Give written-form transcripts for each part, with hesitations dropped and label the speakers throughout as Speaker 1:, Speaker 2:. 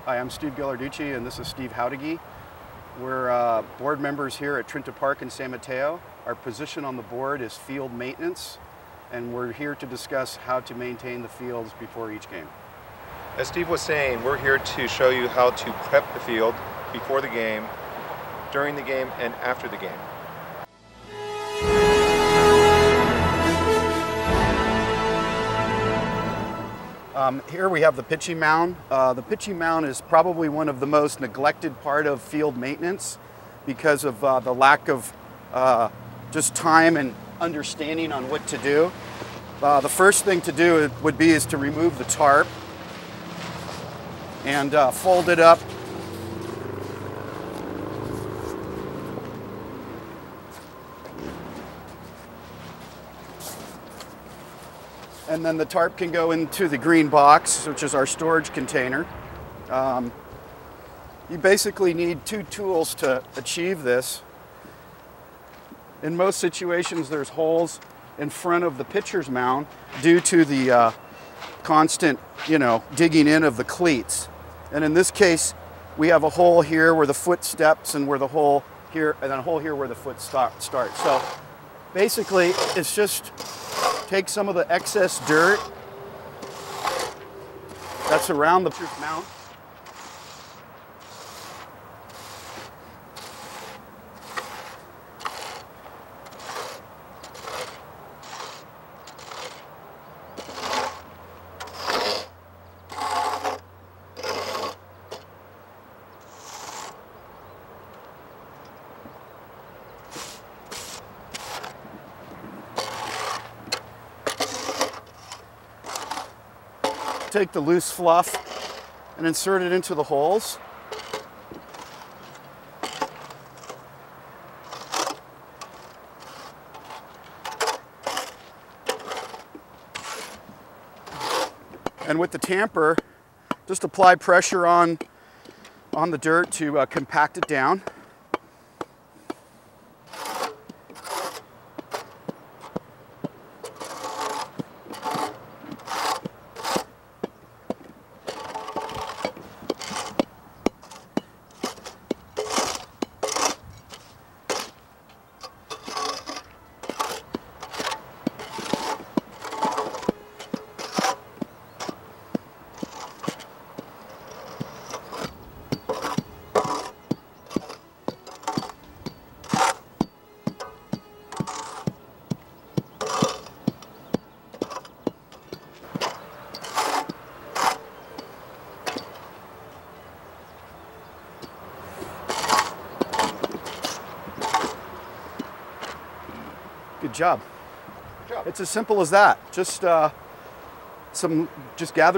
Speaker 1: Hi, I'm Steve Ghilarducci and this is Steve Howdegi. We're board members here at Trinta Park in San Mateo. Our position on the board is field maintenance, and we're here to discuss how to maintain the fields before each game.
Speaker 2: As Steve was saying, we're here to show you how to prep the field before the game, during the game, and after the game.
Speaker 1: Here we have the pitching mound. The pitching mound is probably one of the most neglected part of field maintenance because of the lack of just time and understanding on what to do. The first thing to do is to remove the tarp and fold it up. And then the tarp can go into the green box, which is our storage container. You basically need two tools to achieve this. In most situations, there's holes in front of the pitcher's mound due to the constant, digging in of the cleats. And in this case, we have a hole here where the foot steps and where the hole here, and then a hole here where the foot starts. So basically, it's just take some of the excess dirt that's around the pitcher's mount. Take the loose fluff and insert it into the holes. And with the tamper, just apply pressure on the dirt to compact it down. Good job.
Speaker 2: Good job.
Speaker 1: It's as simple as that. Just gather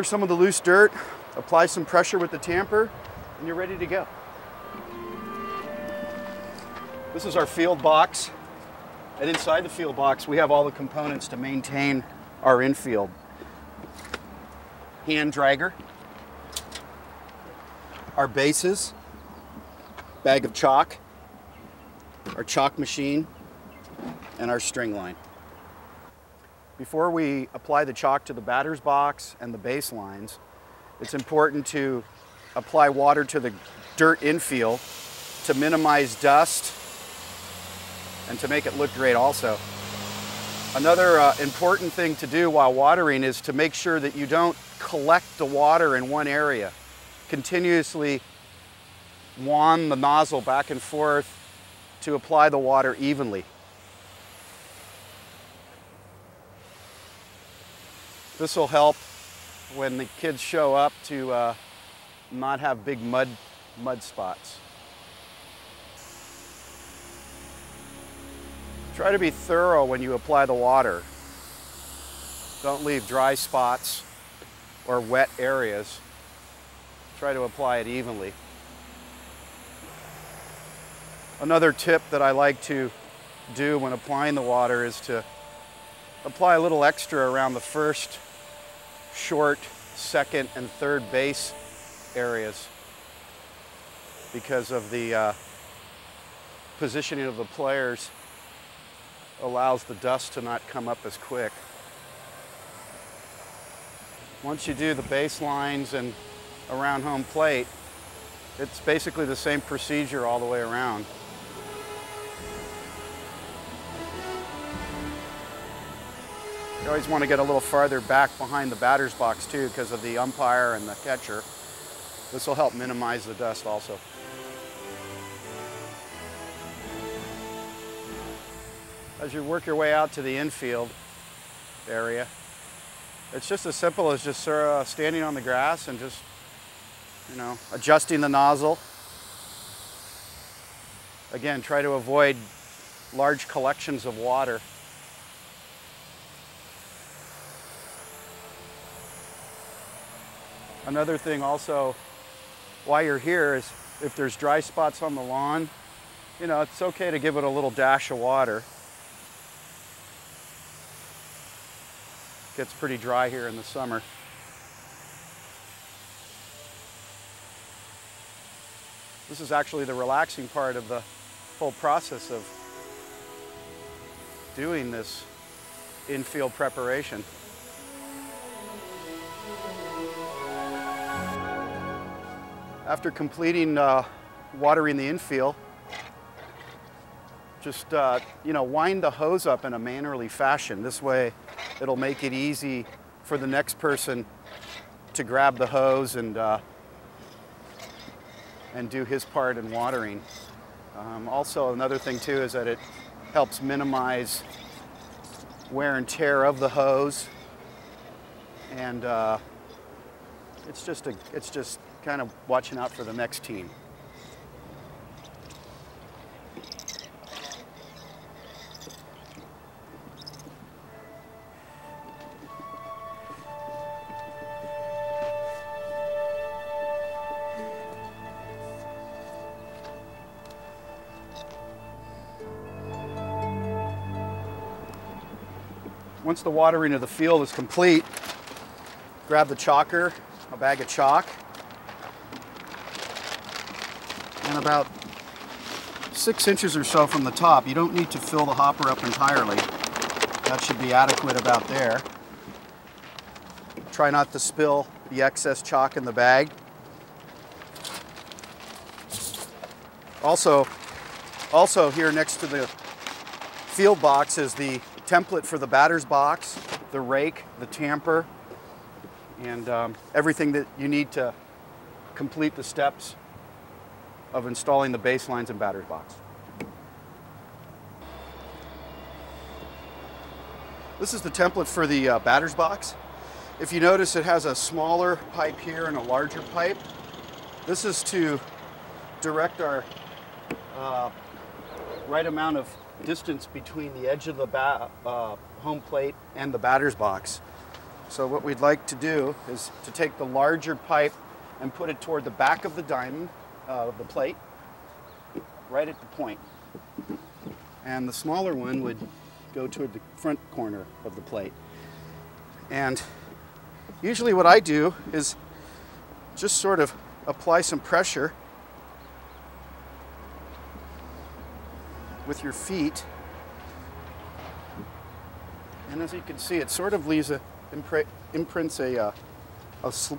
Speaker 1: some of the loose dirt, apply some pressure with the tamper, and you're ready to go. This is our field box. And inside the field box, we have all the components to maintain our infield. Hand dragger, our bases, bag of chalk, our chalk machine, and our string line. Before we apply the chalk to the batter's box and the base lines, it's important to apply water to the dirt infield to minimize dust and to make it look great also. Another important thing to do while watering is to make sure that you don't collect the water in one area. Continuously wand the nozzle back and forth to apply the water evenly. This will help when the kids show up to not have big mud spots. Try to be thorough when you apply the water. Don't leave dry spots or wet areas. Try to apply it evenly. Another tip that I like to do when applying the water is to apply a little extra around the first, short, second, and third base areas because of the positioning of the players allows the dust to not come up as quick. Once you do the base lines and around home plate, it's basically the same procedure all the way around. You always want to get a little farther back behind the batter's box too because of the umpire and the catcher. This will help minimize the dust also. As you work your way out to the infield area, it's just as simple as just standing on the grass and just, you know, adjusting the nozzle. Again, try to avoid large collections of water. Another thing also, while you're here, is if there's dry spots on the lawn, you know, it's okay to give it a little dash of water. It gets pretty dry here in the summer. This is actually the relaxing part of the whole process of doing this infield preparation. After completing watering the infield, just you know, wind the hose up in a mannerly fashion. This way it'll make it easy for the next person to grab the hose and do his part in watering. Also, another thing too is that it helps minimize wear and tear of the hose, and it's just kind of watching out for the next team. Once the watering of the field is complete, grab the chalker, a bag of chalk, and about 6 inches or so from the top. You don't need to fill the hopper up entirely. That should be adequate about there. Try not to spill the excess chalk in the bag. Also here next to the field box is the template for the batter's box, the rake, the tamper, and everything that you need to complete the steps of installing the baselines and batter's box. This is the template for the batter's box. If you notice, it has a smaller pipe here and a larger pipe. This is to direct our right amount of distance between the edge of the home plate and the batter's box. So what we'd like to do is to take the larger pipe and put it toward the back of the diamond of the plate, right at the point. And the smaller one would go toward the front corner of the plate. And usually what I do is just sort of apply some pressure with your feet, and as you can see, it sort of leaves imprints a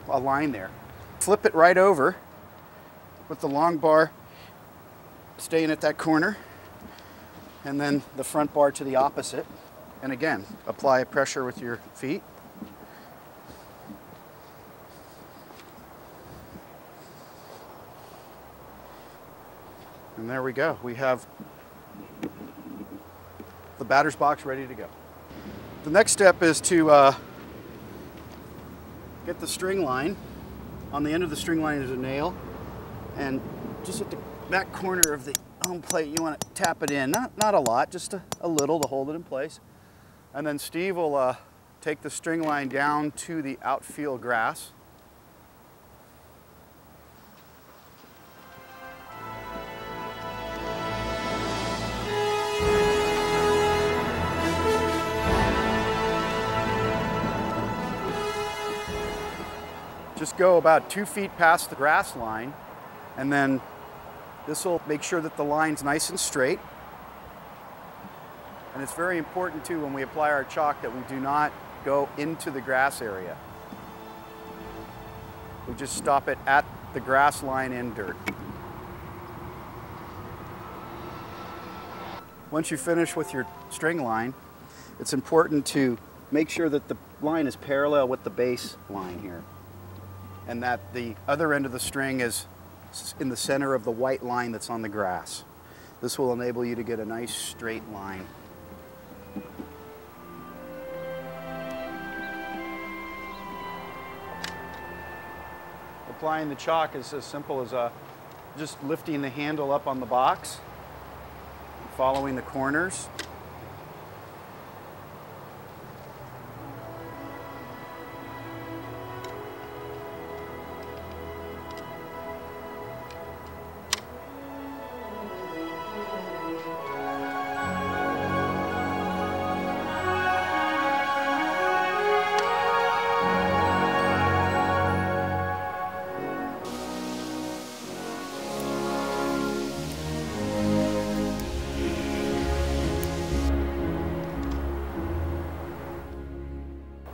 Speaker 1: line there. Flip it right over with the long bar staying at that corner, and then the front bar to the opposite. And again, apply pressure with your feet. And there we go. We have the batter's box ready to go. The next step is to get the string line. On the end of the string line is a nail, and just at the back corner of the home plate you want to tap it in. Not a lot, just a little to hold it in place. And then Steve will take the string line down to the outfield grass. Just go about 2 feet past the grass line, and then this will make sure that the line's nice and straight. And it's very important too when we apply our chalk that we do not go into the grass area. We just stop it at the grass line and dirt. Once you finish with your string line, it's important to make sure that the line is parallel with the base line here, and that the other end of the string is in the center of the white line that's on the grass. This will enable you to get a nice straight line. Applying the chalk is as simple as just lifting the handle up on the box, following the corners.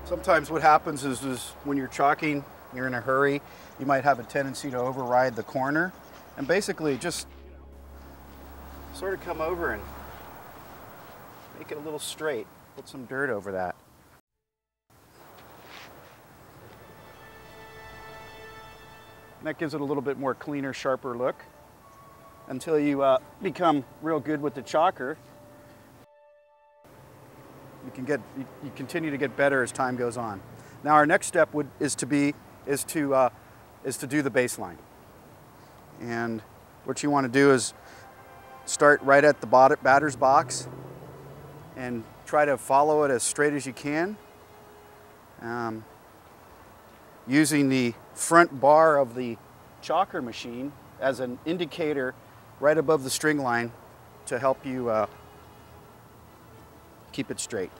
Speaker 1: Sometimes what happens is when you're chalking, you're in a hurry, you might have a tendency to override the corner, and basically just sort of come over and make it a little straight. Put some dirt over that. And that gives it a little bit more cleaner, sharper look until you become real good with the chalker. You continue to get better as time goes on. Now our next step is to do the baseline. And what you want to do is start right at the batter's box and try to follow it as straight as you can, using the front bar of the chalker machine as an indicator right above the string line to help you keep it straight.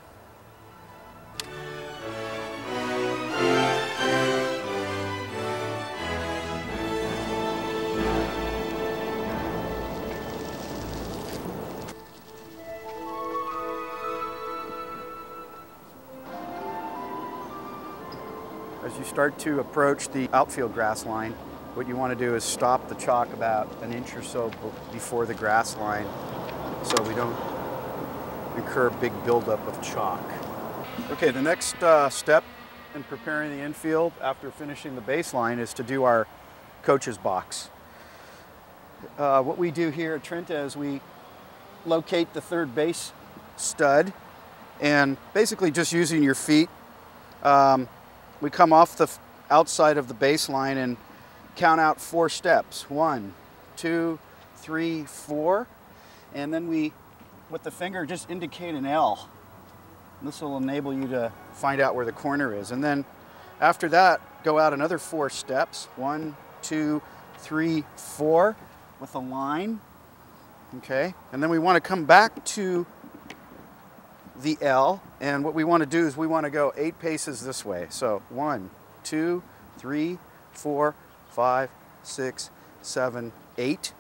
Speaker 1: As you start to approach the outfield grass line, what you want to do is stop the chalk about an inch or so before the grass line so we don't incur a big buildup of chalk. Okay, the next step in preparing the infield after finishing the baseline is to do our coach's box. What we do here at Trenta is we locate the third base stud, and basically just using your feet, we come off the outside of the baseline and count out 4 steps. 1, 2, 3, 4, and then we, with the finger, just indicate an L. This will enable you to find out where the corner is. And then after that, go out another 4 steps. 1, 2, 3, 4 with a line. Okay, and then we want to come back to the L, and what we want to do is we want to go 8 paces this way. So 1, 2, 3, 4, 5, 6, 7, 8.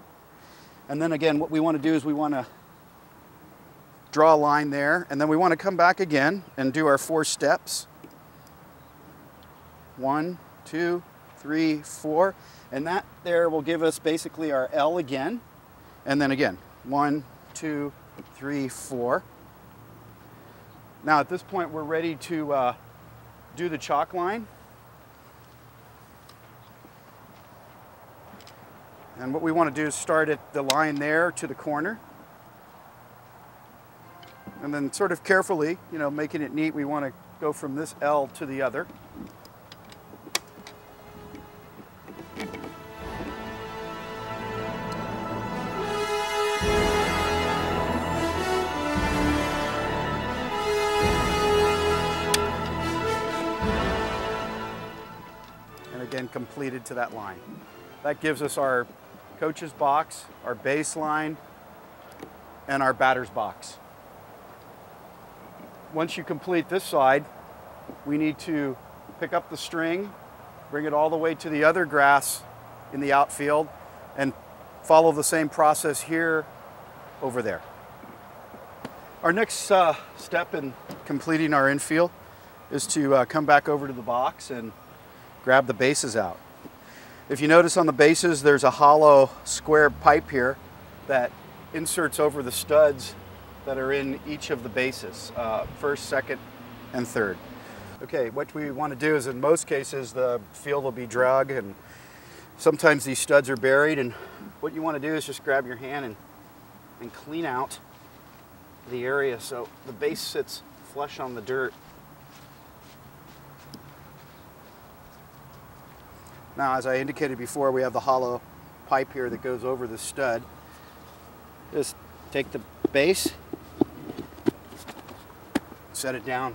Speaker 1: And then again, what we want to do is we want to draw a line there, and then we want to come back again and do our 4 steps. 1, 2, 3, 4, and that there will give us basically our L again, and then again 1, 2, 3, 4. Now at this point we're ready to do the chalk line. And what we want to do is start at the line there to the corner. And then sort of carefully, making it neat, we want to go from this L to the other. Again, completed to that line. That gives us our coach's box, our baseline, and our batter's box. Once you complete this side, we need to pick up the string, bring it all the way to the other grass in the outfield, and follow the same process here over there. Our next step in completing our infield is to come back over to the box and grab the bases out. If you notice on the bases, there's a hollow square pipe here that inserts over the studs that are in each of the bases, first, second, and third. Okay, what we want to do is in most cases the field will be drug and sometimes these studs are buried, and what you want to do is just grab your hand and clean out the area so the base sits flush on the dirt. Now, as I indicated before, we have the hollow pipe here that goes over the stud. Just take the base, set it down,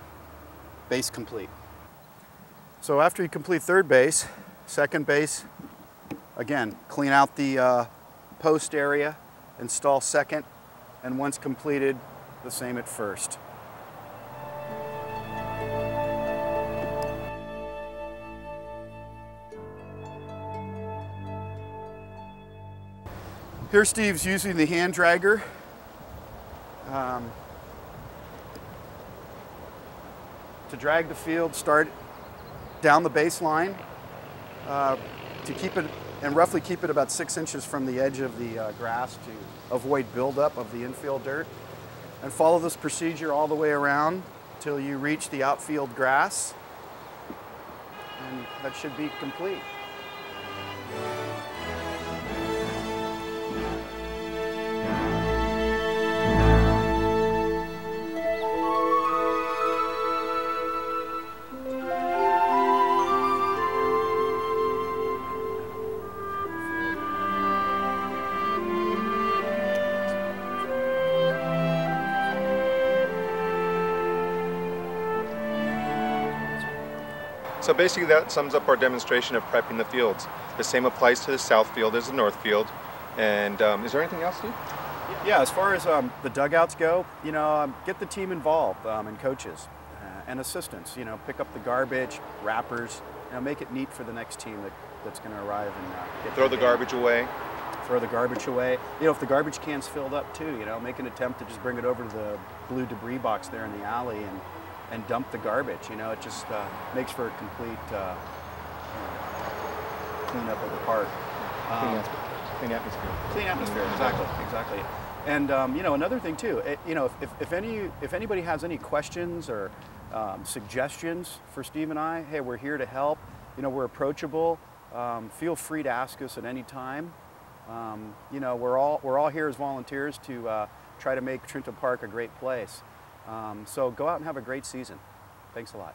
Speaker 1: base complete. So after you complete third base, second base, again, clean out the post area, install second, and once completed, the same at first. Here Steve's using the hand dragger to drag the field, start down the baseline to keep it, and roughly keep it about 6 inches from the edge of the grass to avoid buildup of the infield dirt. And follow this procedure all the way around till you reach the outfield grass, and that should be complete.
Speaker 2: So basically that sums up our demonstration of prepping the fields. The same applies to the south field as the north field. And is there anything else, Steve?
Speaker 1: Yeah, as far as the dugouts go, you know, get the team involved and coaches and assistants. You know, pick up the garbage, wrappers, you know, make it neat for the next team that's going to arrive and get
Speaker 2: Throw the garbage away.
Speaker 1: Throw the garbage away. You know, if the garbage can's filled up too, you know, make an attempt to just bring it over to the blue debris box there in the alley and dump the garbage. You know, it just makes for a complete cleanup of the park.
Speaker 2: Clean atmosphere.
Speaker 1: Clean atmosphere, exactly. And you know, another thing too, you know, if anybody has any questions or suggestions for Steve and I, hey, we're here to help. You know, we're approachable. Feel free to ask us at any time. You know, we're all here as volunteers to try to make Trinta Park a great place. So go out and have a great season. Thanks a lot.